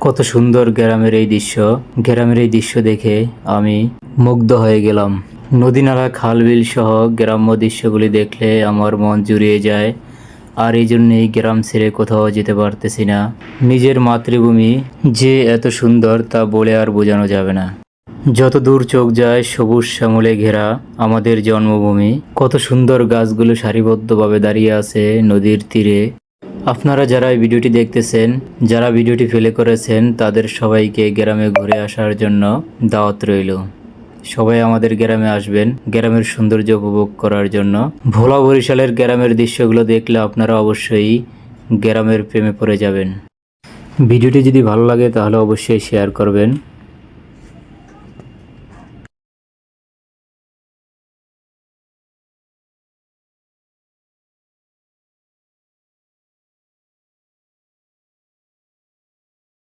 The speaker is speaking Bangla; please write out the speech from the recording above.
কত সুন্দর গ্রামের এই দৃশ্য। গ্রামের এই দৃশ্য দেখে আমি মুগ্ধ হয়ে গেলাম। নদী নালা খাল বিল সহ গ্রাম্য দৃশ্যগুলি দেখলে আমার মন জুড়িয়ে যায়। আর এই জন্যেই গ্রাম ছেড়ে কোথাও যেতে পারতেছি না। নিজের মাতৃভূমি যে এত সুন্দর তা বলে আর বোঝানো যাবে না। যত দূর চোখ যায় সবুজ শ্যামলে ঘেরা আমাদের জন্মভূমি। কত সুন্দর গাছগুলো সারিবদ্ধভাবে দাঁড়িয়ে আছে নদীর তীরে। আপনারা যারা এই ভিডিওটি দেখতেছেন, যারা ভিডিওটি প্লে করেছেন, তাদের সবাইকে গ্রামে ঘুরে আসার জন্য দাওয়াত রইল। সবাই আমাদের গ্রামে আসবেন গ্রামের সৌন্দর্য উপভোগ করার জন্য। ভোলা বরিশালের গ্রামের দৃশ্যগুলো দেখলে আপনারা অবশ্যই গ্রামের প্রেমে পড়ে যাবেন। ভিডিওটি যদি ভালো লাগে তাহলে অবশ্যই শেয়ার করবেন।